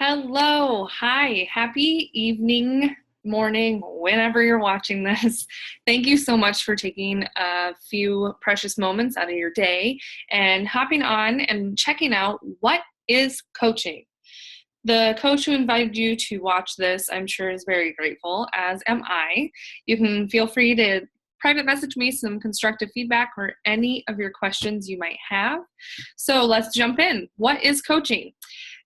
Hello, hi, happy evening, morning, whenever you're watching this. Thank you so much for taking a few precious moments out of your day and hopping on and checking out what is coaching. The coach who invited you to watch this, I'm sure, is very grateful, as am I. You can feel free to private message me some constructive feedback or any of your questions you might have. So let's jump in. What is coaching?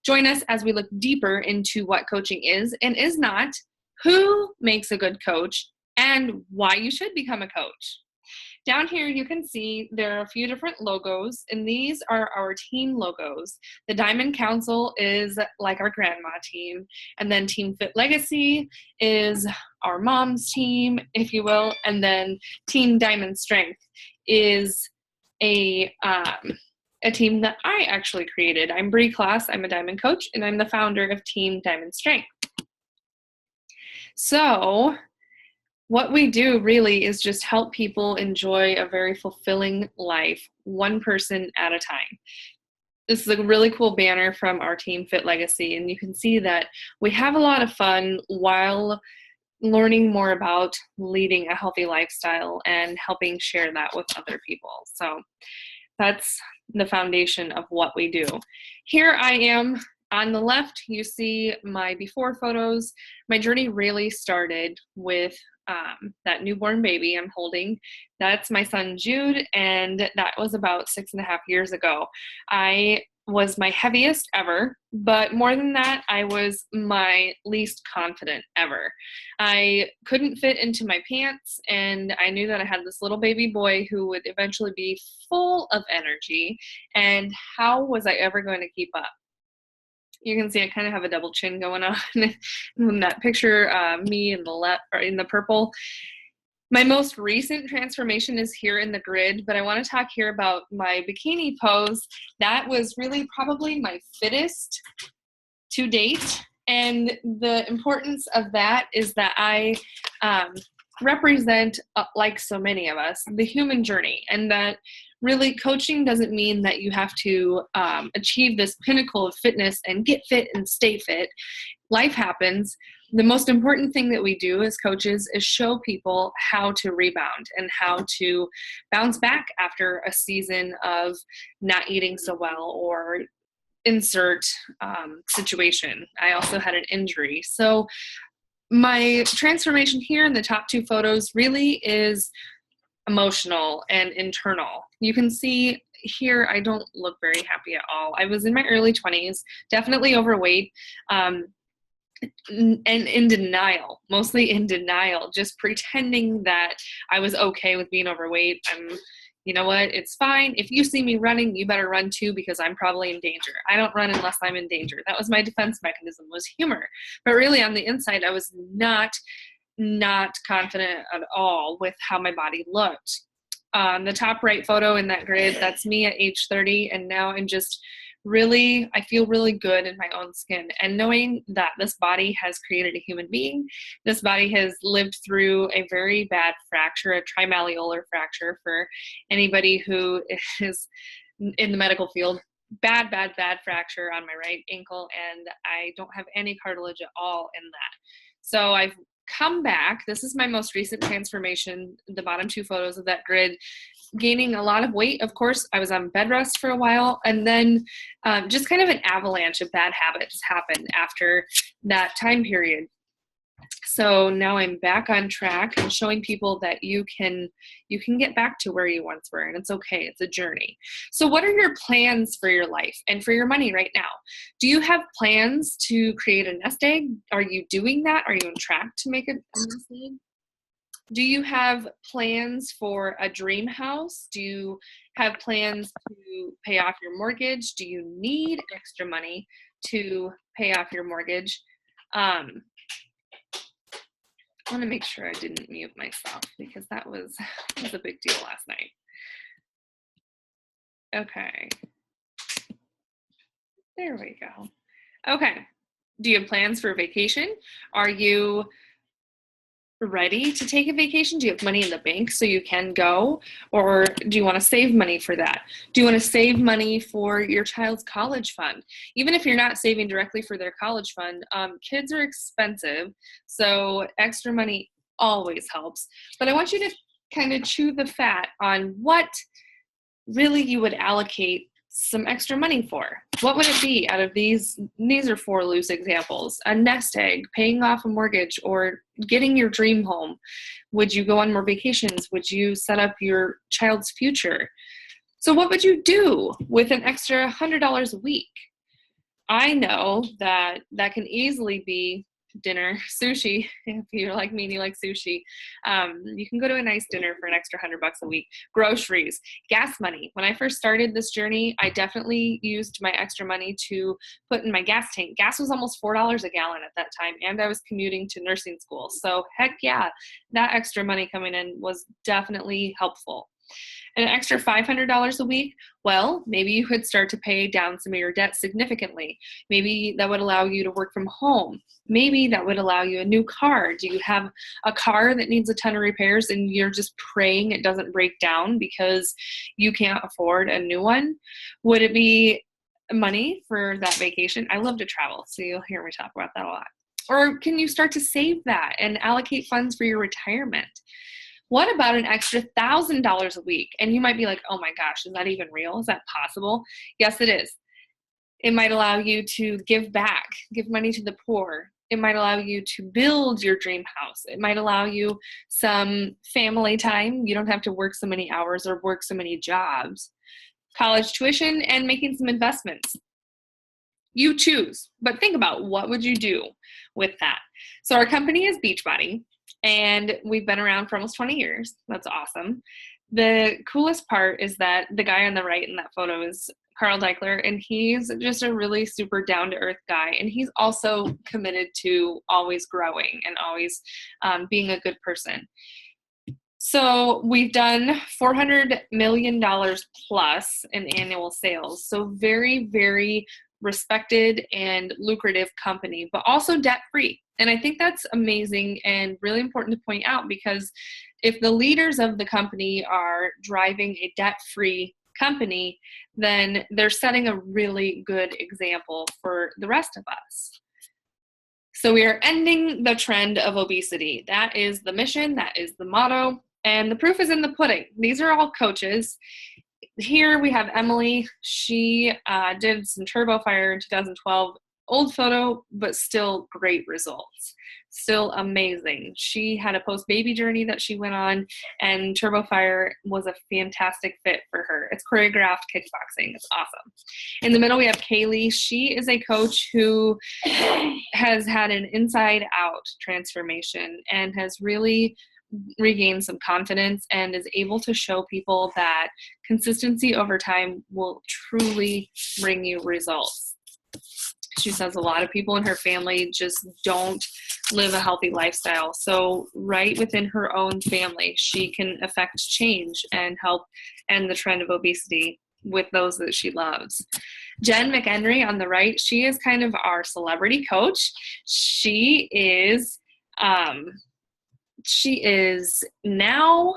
Join us as we look deeper into what coaching is and is not, who makes a good coach, and why you should become a coach. Down here, you can see there are a few different logos, and these are our team logos. The Diamond Council is like our grandma team, and then Team Fit Legacy is our mom's team, if you will, and then Team Diamond Strength is a team that I actually created. I'm Bree Class, I'm a Diamond coach, and I'm the founder of Team Diamond Strength. So what we do really is just help people enjoy a very fulfilling life, one person at a time. This is a really cool banner from our Team Fit Legacy, and you can see that we have a lot of fun while learning more about leading a healthy lifestyle and helping share that with other people. So that's the foundation of what we do. Here I am. On the left, you see my before photos. My journey really started with that newborn baby I'm holding. That's my son Jude, and that was about 6.5 years ago. I was my heaviest ever, but more than that, I was my least confident ever. I couldn't fit into my pants, and I knew that I had this little baby boy who would eventually be full of energy, and how was I ever going to keep up? You can see I kind of have a double chin going on in that picture, me in the left or in the purple. My most recent transformation is here in the grid, but I want to talk here about my bikini pose. That was really probably my fittest to date. And the importance of that is that I represent, like so many of us, the human journey, and that really coaching doesn't mean that you have to achieve this pinnacle of fitness and get fit and stay fit. Life happens. The most important thing that we do as coaches is show people how to rebound and how to bounce back after a season of not eating so well or insert situation. I also had an injury. So my transformation here in the top two photos really is emotional and internal. You can see here I don't look very happy at all. I was in my early 20s, definitely overweight, and in denial, mostly in denial, just pretending that I was okay with being overweight. You know what, it's fine. If you see me running, you better run too, because I'm probably in danger. I don't run unless I'm in danger. That was my defense mechanism, was humor. But really on the inside, I was not confident at all with how my body looked. The top right photo in that grid, that's me at age 30, and now I'm just really, I feel really good in my own skin. And knowing that this body has created a human being, this body has lived through a very bad fracture, a trimalleolar fracture for anybody who is in the medical field. Bad fracture on my right ankle, and I don't have any cartilage at all in that. So I've come back. This is my most recent transformation, the bottom two photos of that grid, gaining a lot of weight. Of course, I was on bed rest for a while, and then just kind of an avalanche of bad habits happened after that time period. So now I'm back on track and showing people that you can get back to where you once were, and it's okay. It's a journey. So what are your plans for your life and for your money right now? Do you have plans to create a nest egg? Are you doing that? Are you on track to make a nest egg? Do you have plans for a dream house? Do you have plans to pay off your mortgage? Do you need extra money to pay off your mortgage? I want to make sure I didn't mute myself, because that was a big deal last night. Okay. There we go. Okay. Do you have plans for a vacation? Are you ready to take a vacation? Do you have money in the bank so you can go? Or do you want to save money for that? Do you want to save money for your child's college fund? Even if you're not saving directly for their college fund, kids are expensive, so extra money always helps. But I want you to kind of chew the fat on what really you would allocate some extra money for. What would it be out of these? These are 4 loose examples. A nest egg, paying off a mortgage, or getting your dream home. Would you go on more vacations? Would you set up your child's future? So what would you do with an extra $100 a week? I know that that can easily be dinner, sushi. If you're like me and you like sushi, you can go to a nice dinner for an extra $100 a week. Groceries, gas money. When I first started this journey, I definitely used my extra money to put in my gas tank. Gas was almost $4 a gallon at that time, and I was commuting to nursing school. So heck yeah, that extra money coming in was definitely helpful. An extra $500 a week, well, maybe you could start to pay down some of your debt significantly. Maybe that would allow you to work from home. Maybe that would allow you a new car. Do you have a car that needs a ton of repairs and you're just praying it doesn't break down because you can't afford a new one? Would it be money for that vacation? I love to travel, so you'll hear me talk about that a lot. Or can you start to save that and allocate funds for your retirement? What about an extra $1,000 a week? And you might be like, oh my gosh, is that even real? Is that possible? Yes, it is. It might allow you to give back, give money to the poor. It might allow you to build your dream house. It might allow you some family time. You don't have to work so many hours or work so many jobs. College tuition and making some investments. You choose, but think about what would you do with that. So our company is Beachbody, and we've been around for almost 20 years. That's awesome. The coolest part is that the guy on the right in that photo is Carl Deichler, and he's just a really super down-to-earth guy, and he's also committed to always growing and always being a good person. So we've done $400 million plus in annual sales. So very, very respected and lucrative company, but also debt-free. And I think that's amazing and really important to point out, because if the leaders of the company are driving a debt-free company, then they're setting a really good example for the rest of us. So we are ending the trend of obesity. That is the mission, that is the motto, and the proof is in the pudding. These are all coaches. Here we have Emily. She did some Turbo Fire in 2012. Old photo, but still great results. Still amazing. She had a post-baby journey that she went on, and Turbo Fire was a fantastic fit for her. It's choreographed kickboxing. It's awesome. In the middle, we have Kaylee. She is a coach who has had an inside-out transformation and has really regained some confidence and is able to show people that consistency over time will truly bring you results. She says a lot of people in her family just don't live a healthy lifestyle. So right within her own family, she can affect change and help end the trend of obesity with those that she loves. Jen McHenry on the right, she is kind of our celebrity coach. She is now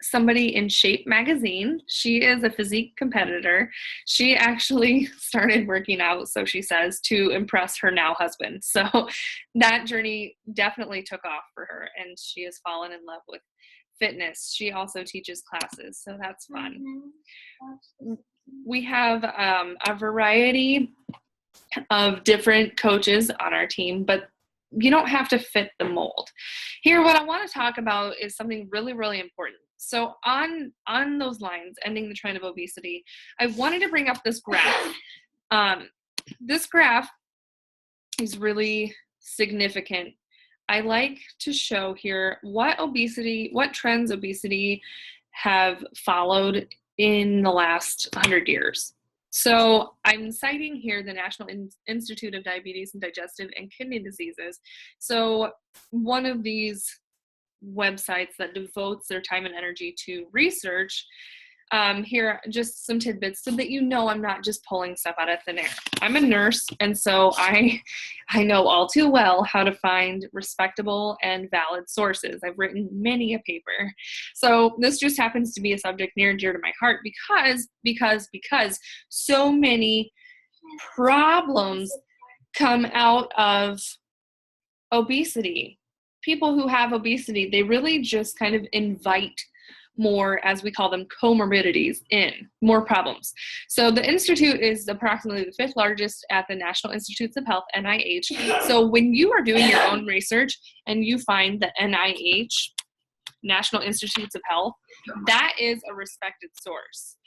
somebody in Shape magazine. She is a physique competitor. She actually started working out, so she says, to impress her now husband. So that journey definitely took off for her, and she has fallen in love with fitness. She also teaches classes, so that's fun. We have a variety of different coaches on our team, but you don't have to fit the mold. Here, what I want to talk about is something really, really important. So on those lines, ending the trend of obesity, I wanted to bring up this graph. This graph is really significant. I like to show here what trends obesity have followed in the last 100 years. So I'm citing here the National Institute of Diabetes and Digestive and Kidney Diseases. So one of these websites that devotes their time and energy to research Here are just some tidbits so that you know I'm not just pulling stuff out of thin air. I'm a nurse, and so I know all too well how to find respectable and valid sources. I've written many a paper. So this just happens to be a subject near and dear to my heart because so many problems come out of obesity. People who have obesity, they really just kind of invite more, as we call them, comorbidities in, more problems. So the Institute is approximately the 5th largest at the National Institutes of Health, NIH. So when you are doing your own research and you find the NIH, National Institutes of Health, that is a respected source.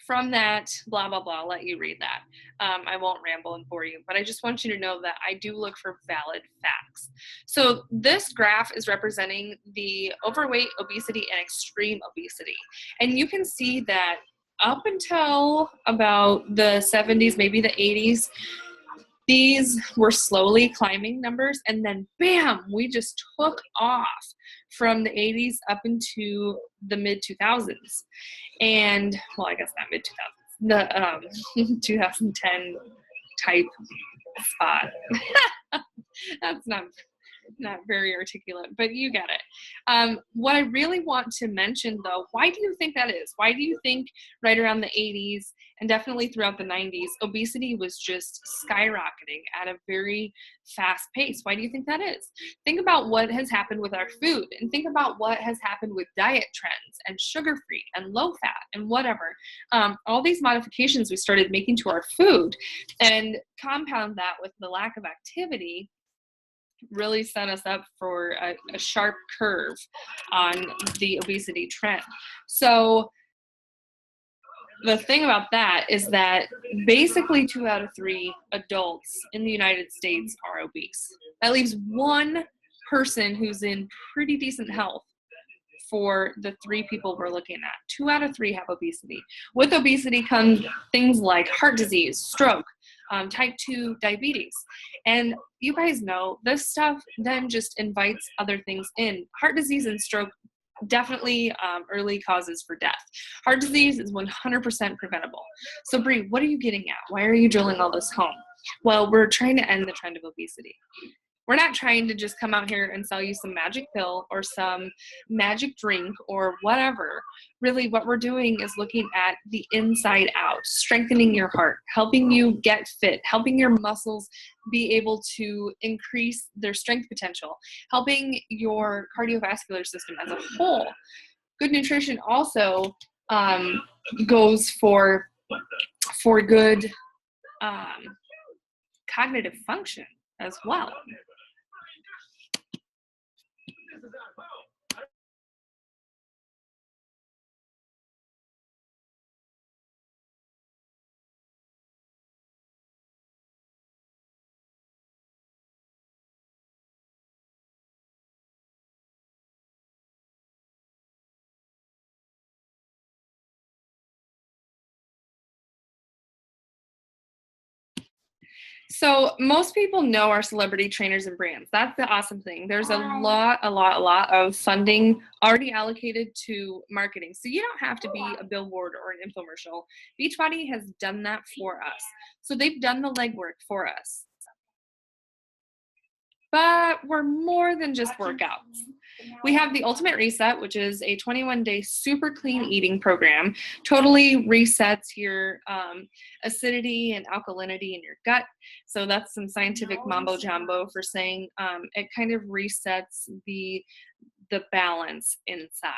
From that, blah, blah, blah, I'll let you read that. I won't ramble and bore you, but I just want you to know that I do look for valid facts. So this graph is representing the overweight, obesity, and extreme obesity. And you can see that up until about the 70s, maybe the 80s, these were slowly climbing numbers, and then bam, we just took off from the 80s up into the mid 2000s. And well, I guess not mid 2000s, the 2010 type spot. That's not very articulate, but you get it. What I really want to mention, though, why do you think that is? Why do you think right around the 80s and definitely throughout the 90s, obesity was just skyrocketing at a very fast pace? Why do you think that is? Think about what has happened with our food, and think about what has happened with diet trends and sugar-free and low-fat and whatever. All these modifications we started making to our food, and compound that with the lack of activity, really set us up for a sharp curve on the obesity trend. So the thing about that is that basically 2 out of 3 adults in the United States are obese. That leaves one person who's in pretty decent health for the 3 people we're looking at. 2 out of 3 have obesity. With obesity comes things like heart disease, stroke, type 2 diabetes. And you guys know this stuff then just invites other things in. Heart disease and stroke, definitely early causes for death. Heart disease is 100% preventable. So Bree, what are you getting at? Why are you drilling all this home? Well, we're trying to end the trend of obesity. We're not trying to just come out here and sell you some magic pill or some magic drink or whatever. Really, what we're doing is looking at the inside out, strengthening your heart, helping you get fit, helping your muscles be able to increase their strength potential, helping your cardiovascular system as a whole. Good nutrition also goes for good cognitive function as well. So most people know our celebrity trainers and brands. That's the awesome thing. There's a lot of funding already allocated to marketing. So you don't have to be a billboard or an infomercial. Beachbody has done that for us. So they've done the legwork for us. But we're more than just workouts. We have the Ultimate Reset, which is a 21-day super clean eating program. Totally resets your acidity and alkalinity in your gut. So that's some scientific mambo jumbo for saying it kind of resets the balance inside.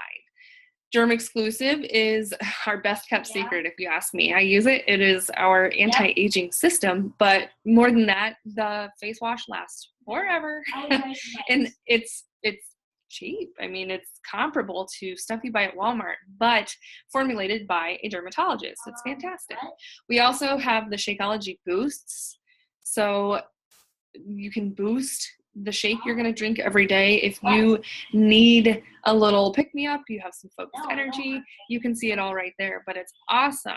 Germ Exclusive is our best kept secret, if you ask me. I use it. It is our anti-aging system, but more than that, the face wash lasts forever. And it's cheap. I mean, it's comparable to stuff you buy at Walmart, but formulated by a dermatologist. It's fantastic. We also have the Shakeology Boosts. So you can boost the shake you're going to drink every day. If you need a little pick-me-up, you have some focused energy, you can see it all right there, but it's awesome.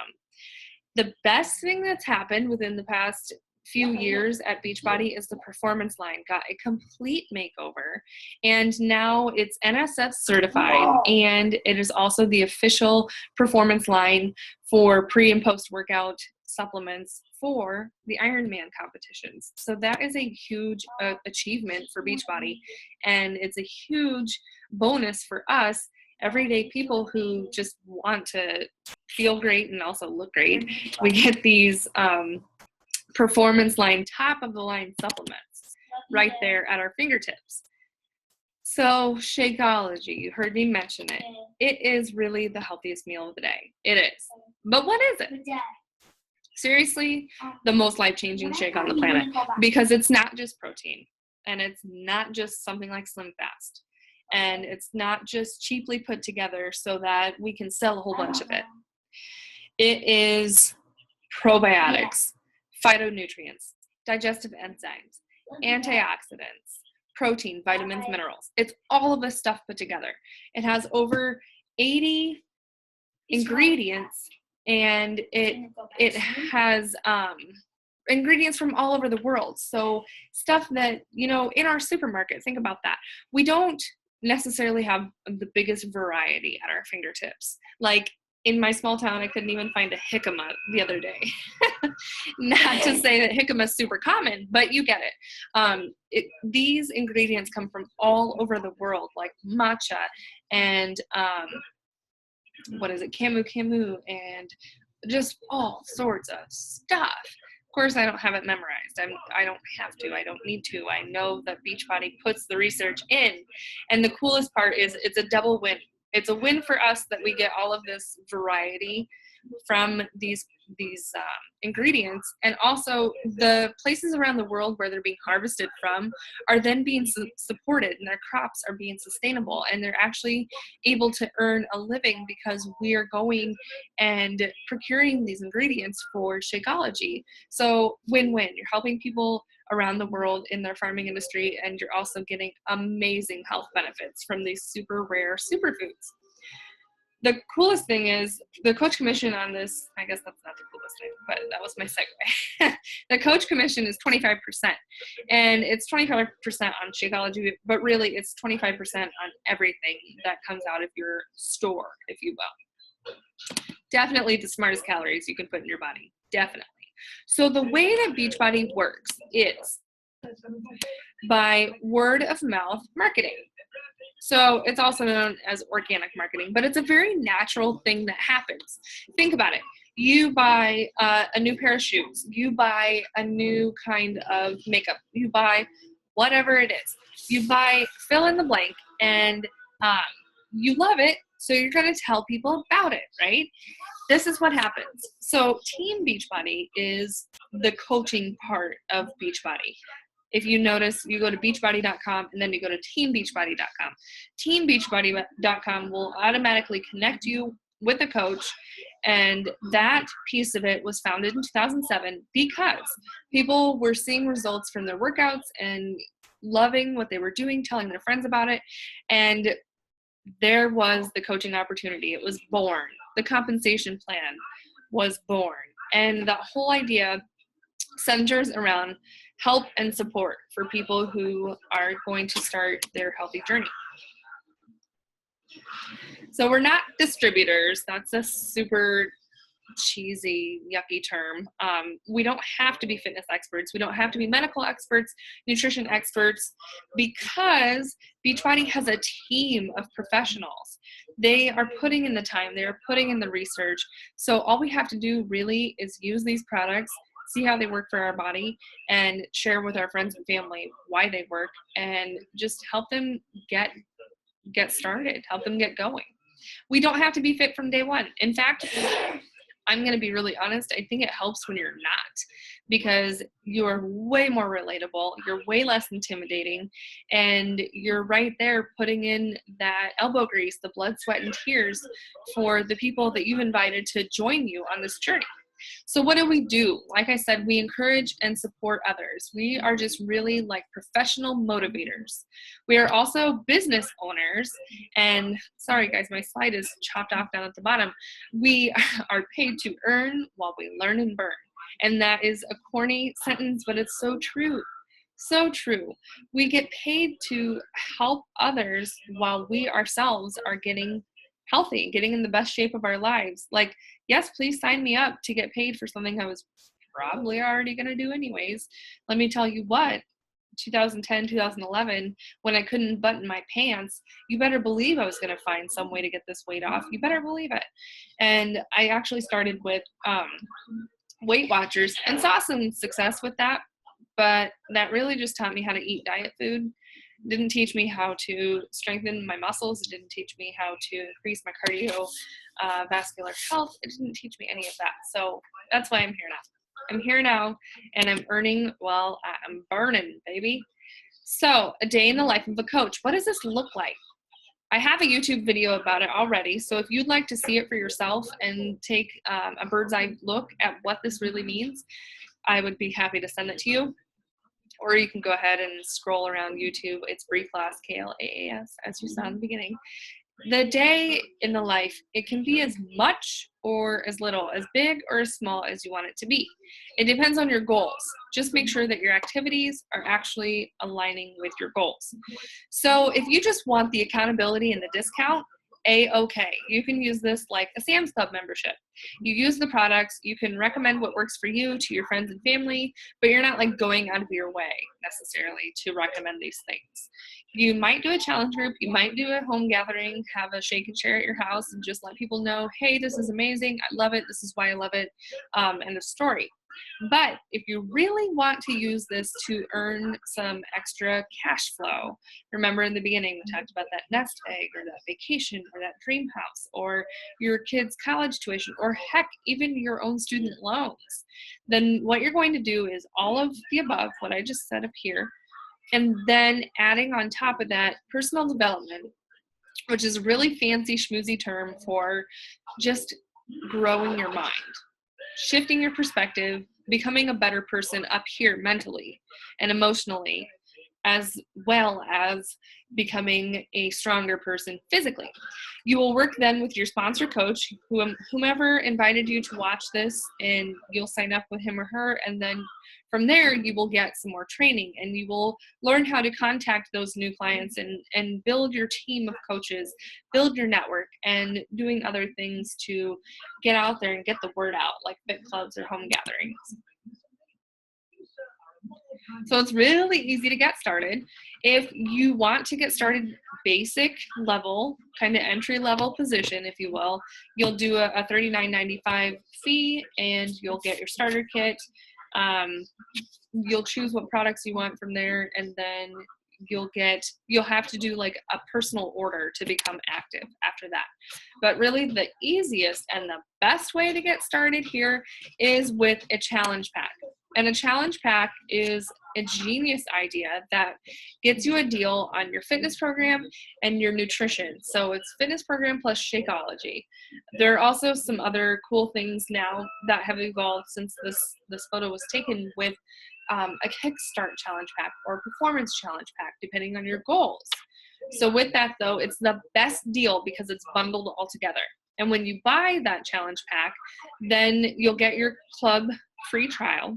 The best thing that's happened within the past few years at Beachbody is the performance line got a complete makeover, and now it's NSF certified, and it is also the official performance line for pre and post workout supplements for the Ironman competitions. So that is a huge achievement for Beachbody, and it's a huge bonus for us everyday people who just want to feel great and also look great. We get these performance line, top of the line supplements right there at our fingertips. So Shakeology, you heard me mention it. It is really the healthiest meal of the day. It is. But what is it? Seriously, the most life-changing shake on the planet, because it's not just protein, and it's not just something like Slim Fast, and it's not just cheaply put together so that we can sell a whole bunch of it. It is probiotics, phytonutrients, digestive enzymes, antioxidants, protein, vitamins, minerals. It's all of this stuff put together. It has over 80 ingredients, and it has ingredients from all over the world. So stuff that, you know, in our supermarket, think about that. We don't necessarily have the biggest variety at our fingertips. Like in my small town, I couldn't even find a jicama the other day. Not to say that jicama is super common, but you get it. These ingredients come from all over the world, like matcha and camu camu, and just all sorts of stuff. Of course, I don't have it memorized. I don't have to. I don't need to. I know that Beachbody puts the research in. And the coolest part is it's a double win. It's a win for us that we get all of this variety from these ingredients, and also the places around the world where they're being harvested from are then being supported, and their crops are being sustainable, and they're actually able to earn a living because we are going and procuring these ingredients for Shakeology. So win-win. You're helping people around the world in their farming industry, and you're also getting amazing health benefits from these super rare superfoods. The coolest thing is the Coach Commission on this, I guess that's not the coolest thing, but that was my segue. The Coach Commission is 25%, and it's 25% on Shakeology, but really it's 25% on everything that comes out of your store, if you will. Definitely the smartest calories you can put in your body, definitely. So the way that Beachbody works is by word of mouth marketing. So it's also known as organic marketing, but it's a very natural thing that happens. Think about it. You buy a new pair of shoes. You buy a new kind of makeup. You buy whatever it is. You buy fill in the blank, and you love it, so you're going to tell people about it, right? This is what happens. So Team Beachbody is the coaching part of Beachbody. If you notice, you go to beachbody.com and then you go to teambeachbody.com. Teambeachbody.com will automatically connect you with a coach, and that piece of it was founded in 2007 because people were seeing results from their workouts and loving what they were doing, telling their friends about it, and there was the coaching opportunity. It was born. The compensation plan was born, and the whole idea centers around help and support for people who are going to start their healthy journey. So we're not distributors. That's a super cheesy, yucky term. We don't have to be fitness experts. We don't have to be medical experts, nutrition experts, because Beachbody has a team of professionals. They are putting in the time. They are putting in the research. So all we have to do really is use these products, see how they work for our body, and share with our friends and family why they work, and just help them get started, help them get going. We don't have to be fit from day one. In fact, I'm going to be really honest, I think it helps when you're not, because you're way more relatable, you're way less intimidating, and you're right there putting in that elbow grease, the blood, sweat, and tears for the people that you've invited to join you on this journey. So what do? Like I said, we encourage and support others. We are just really like professional motivators. We are also business owners, and sorry guys, my slide is chopped off down at the bottom. We are paid to earn while we learn and burn. And that is a corny sentence, but it's so true. So true. We get paid to help others while we ourselves are getting healthy, getting in the best shape of our lives. Like, yes, please sign me up to get paid for something I was probably already going to do anyways. Let me tell you what, 2010, 2011, when I couldn't button my pants, you better believe I was going to find some way to get this weight off. You better believe it. And I actually started with Weight Watchers and saw some success with that. But that really just taught me how to eat diet food. It didn't teach me how to strengthen my muscles. It didn't teach me how to increase my cardiovascular health. It didn't teach me any of that. So that's why I'm here now. I'm here now, and I'm earning while I'm burning, baby. So, a day in the life of a coach. What does this look like? I have a YouTube video about it already, so if you'd like to see it for yourself and take a bird's eye look at what this really means, I would be happy to send it to you. Or you can go ahead and scroll around YouTube. It's Brie Class, K-L-A-A-S, as you saw in the beginning. The day in the life, it can be as much or as little, as big or as small as you want it to be. It depends on your goals. Just make sure that your activities are actually aligning with your goals. So if you just want the accountability and the discount, A-okay. You can use this like a Sam's Club membership. You use the products, you can recommend what works for you to your friends and family, but you're not like going out of your way necessarily to recommend these things. You might do a challenge group, you might do a home gathering, have a shake and share at your house and just let people know, hey, this is amazing, I love it, this is why I love it, and the story. But if you really want to use this to earn some extra cash flow, remember in the beginning we talked about that nest egg or that vacation or that dream house or your kids' college tuition or heck, even your own student loans, then what you're going to do is all of the above, what I just said up here, and then adding on top of that personal development, which is a really fancy schmoozy term for just growing your mind, shifting your perspective, becoming a better person up here mentally and emotionally, as well as becoming a stronger person physically. You will work then with your sponsor coach, whomever invited you to watch this, and you'll sign up with him or her, and then from there you will get some more training and you will learn how to contact those new clients and build your team of coaches, build your network, and doing other things to get out there and get the word out, like fit clubs or home gatherings. So it's really easy to get started. If you want to get started basic level, kind of entry level position, if you will, you'll do a $39.95 fee and you'll get your starter kit. You'll choose what products you want from there, and then you'll have to do like a personal order to become active after that. But really the easiest and the best way to get started here is with a challenge pack. And a challenge pack is a genius idea that gets you a deal on your fitness program and your nutrition. So it's fitness program plus Shakeology. There are also some other cool things now that have evolved since this photo was taken with a Kickstart challenge pack or performance challenge pack, depending on your goals. So with that though, it's the best deal because it's bundled all together. And when you buy that challenge pack, then you'll get your club free trial,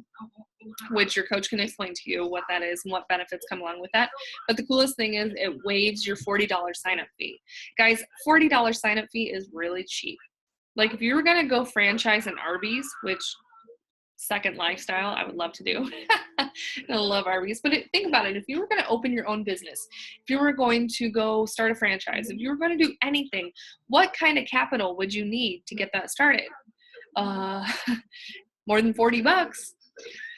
which your coach can explain to you what that is and what benefits come along with that. But the coolest thing is it waives your $40 sign-up fee. Guys, $40 sign-up fee is really cheap. Like if you were going to go franchise an Arby's, which second lifestyle I would love to do. I love Arby's. But think about it. If you were going to open your own business, if you were going to go start a franchise, if you were going to do anything, what kind of capital would you need to get that started? More than $40.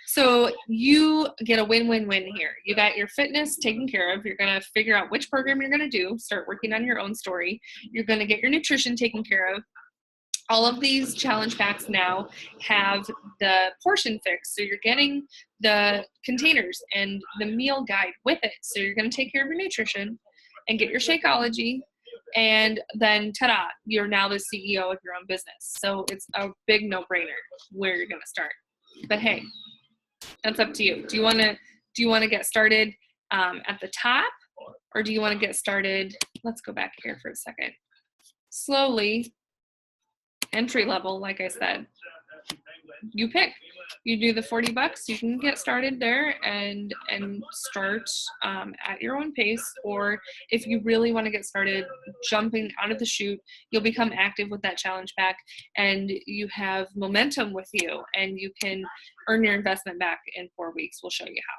So you get a win-win-win here. You got your fitness taken care of. You're going to figure out which program you're going to do, start working on your own story. You're going to get your nutrition taken care of. All of these challenge packs now have the portion fix. So you're getting the containers and the meal guide with it. So you're going to take care of your nutrition and get your Shakeology. And then, ta-da, you're now the CEO of your own business. So it's a big no-brainer where you're going to start. But hey, that's up to you. Do you want to get started at the top, or do you want to get started? Let's go back here for a second. Slowly, entry level, like I said. you pick. You do the $40, you can get started there and start at your own pace. Or if you really want to get started jumping out of the chute, you'll become active with that challenge pack, and you have momentum with you, and you can earn your investment back in 4 weeks. We'll show you how.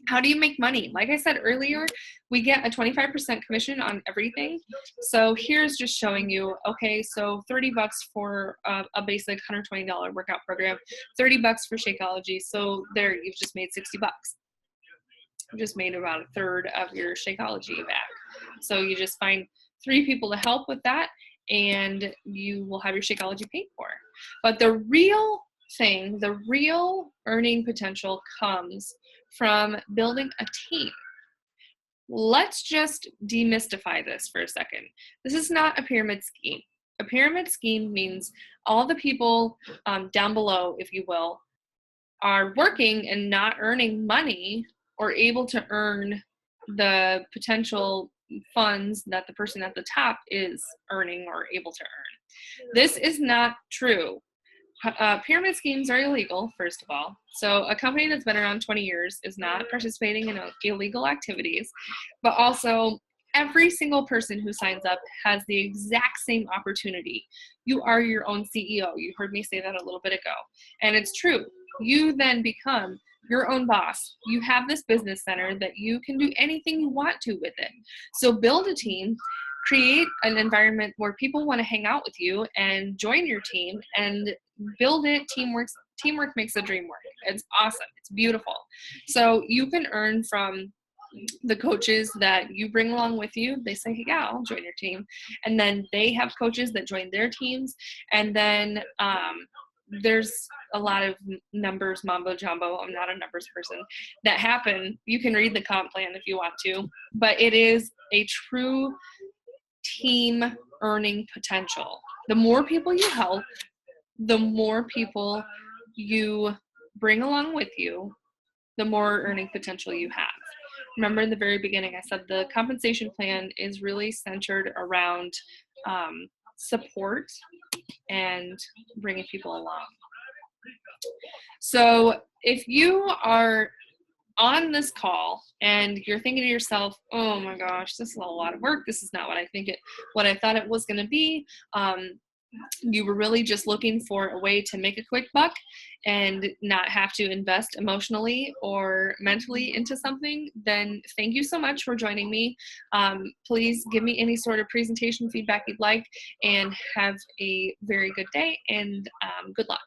How do you make money? Like I said earlier, we get a 25% commission on everything. So here's just showing you, okay, so $30 for a basic $120 workout program, $30 for Shakeology. So there, you've just made $60. You just made about a third of your Shakeology back. So you just find 3 people to help with that, and you will have your Shakeology paid for. But the real thing, the real earning potential comes from building a team. Let's just demystify this for a second. This is not a pyramid scheme. A pyramid scheme means all the people down below, if you will, are working and not earning money or able to earn the potential funds that the person at the top is earning or able to earn. This is not true. Pyramid schemes are illegal, first of all. So a company that's been around 20 years is not participating in illegal activities, but also every single person who signs up has the exact same opportunity. You are your own CEO. You heard me say that a little bit ago. And it's true. You then become your own boss. You have this business center that you can do anything you want to with it. So build a team, create an environment where people want to hang out with you and join your team, and build it. Teamwork makes the dream work. It's awesome. It's beautiful. So you can earn from the coaches that you bring along with you. They say, hey, yeah, I'll join your team. And then they have coaches that join their teams. And then there's a lot of numbers, mambo jumbo. I'm not a numbers person, that happen. You can read the comp plan if you want to, but it is a true team earning potential. The more people you help, the more people you bring along with you, the more earning potential you have. Remember in the very beginning, I said the compensation plan is really centered around support and bringing people along. So if you are on this call and you're thinking to yourself, oh my gosh, this is a lot of work. This is not what I thought it was going to be. You were really just looking for a way to make a quick buck and not have to invest emotionally or mentally into something, then thank you so much for joining me. Please give me any sort of presentation feedback you'd like, and have a very good day, and good luck.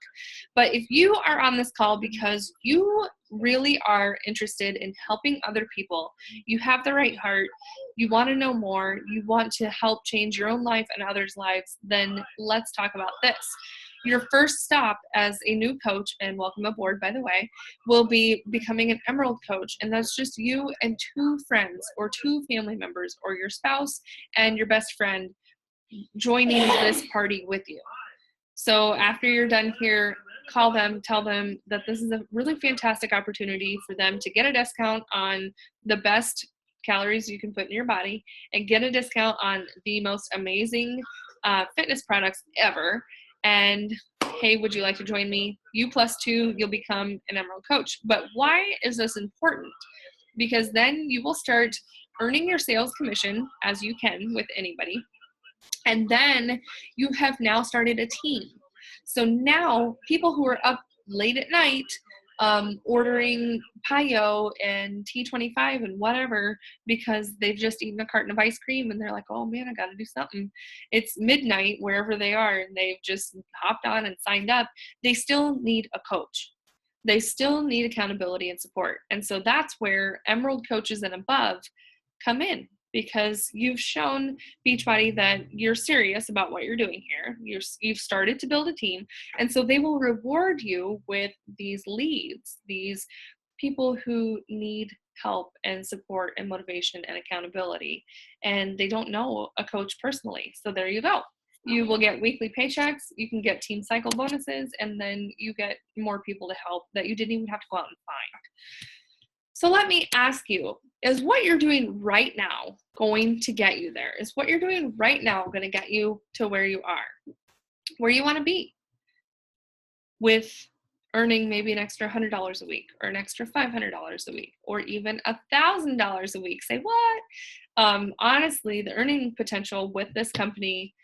But if you are on this call because you really are interested in helping other people, you have the right heart, you want to know more, you want to help change your own life and others' lives, then let's talk about this. Your first stop as a new coach, and welcome aboard, by the way, will be becoming an Emerald coach. And that's just you and 2 friends or 2 family members or your spouse and your best friend joining this party with you. So after you're done here, call them, tell them that this is a really fantastic opportunity for them to get a discount on the best calories you can put in your body, and get a discount on the most amazing fitness products ever. And hey, would you like to join me? You plus 2, you'll become an Emerald coach. But why is this important? Because then you will start earning your sales commission, as you can with anybody. And then you have now started a team. So now people who are up late at night ordering Payo and T25 and whatever because they've just eaten a carton of ice cream and they're like, oh man, I got to do something. It's midnight wherever they are and they've just hopped on and signed up. They still need a coach. They still need accountability and support. And so that's where Emerald coaches and above come in, because you've shown Beachbody that you're serious about what you're doing here. You've started to build a team, and so they will reward you with these leads, these people who need help and support and motivation and accountability, and they don't know a coach personally. So there you go. You will get weekly paychecks, you can get team cycle bonuses, and then you get more people to help that you didn't even have to go out and find. So let me ask you, is what you're doing right now going to get you there? Is what you're doing right now going to get you to where you are, where you want to be? with earning maybe an extra $100 a week or an extra $500 a week or even $1,000 a week. Say what? Honestly, the earning potential with this company,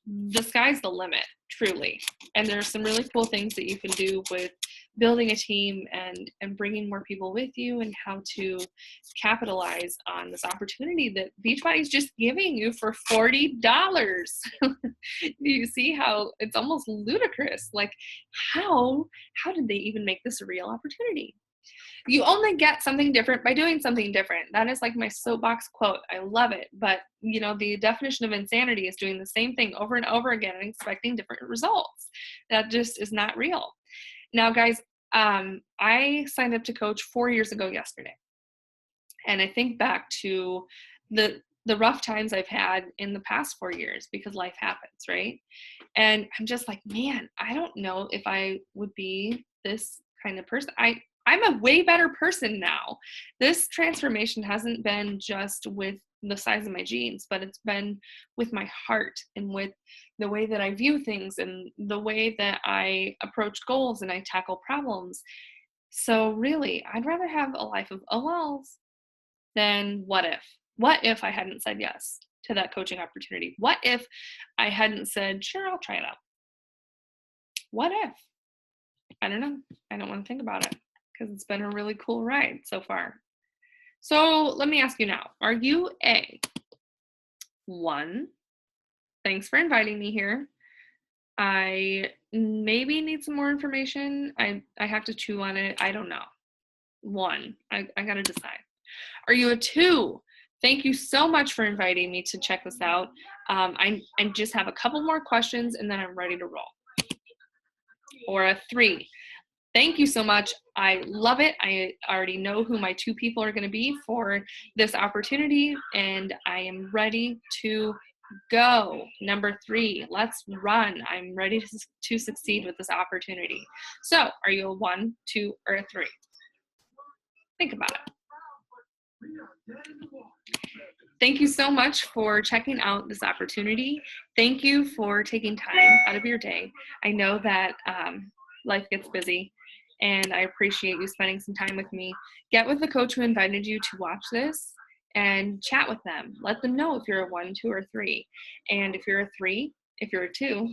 the sky's the limit, truly. And there's some really cool things that you can do with building a team and bringing more people with you, and how to capitalize on this opportunity that Beachbody is just giving you for $40. Do you see how it's almost ludicrous? Like, how did they even make this a real opportunity? You only get something different by doing something different. That is like my soapbox quote. I love it. But, the definition of insanity is doing the same thing over and over again and expecting different results. That just is not real. Now, guys, I signed up to coach 4 years ago yesterday. And I think back to the rough times I've had in the past 4 years, because life happens, right? And I'm just like, man, I don't know if I would be this kind of person. I'm a way better person now. This transformation hasn't been just with the size of my jeans, but it's been with my heart and with the way that I view things and the way that I approach goals and I tackle problems. So really, I'd rather have a life of OLs than what if. What if I hadn't said yes to that coaching opportunity? What if I hadn't said, sure, I'll try it out? What if? I don't know. I don't want to think about it, because it's been a really cool ride so far. So let me ask you now, are you one, thanks for inviting me here. I maybe need some more information. I have to chew on it. I don't know. One, I got to decide. Are you a 2? Thank you so much for inviting me to check this out. I just have a couple more questions and then I'm ready to roll. Or a 3. Thank you so much. I love it. I already know who my 2 people are going to be for this opportunity, and I am ready to go. Number 3, let's run. I'm ready to succeed with this opportunity. So, are you a 1, 2, or a 3? Think about it. Thank you so much for checking out this opportunity. Thank you for taking time out of your day. I know that life gets busy, and I appreciate you spending some time with me. Get with the coach who invited you to watch this and chat with them. Let them know if you're a 1, 2, or 3. And if you're a 3, if you're a 2,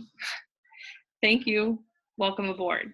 thank you. Welcome aboard.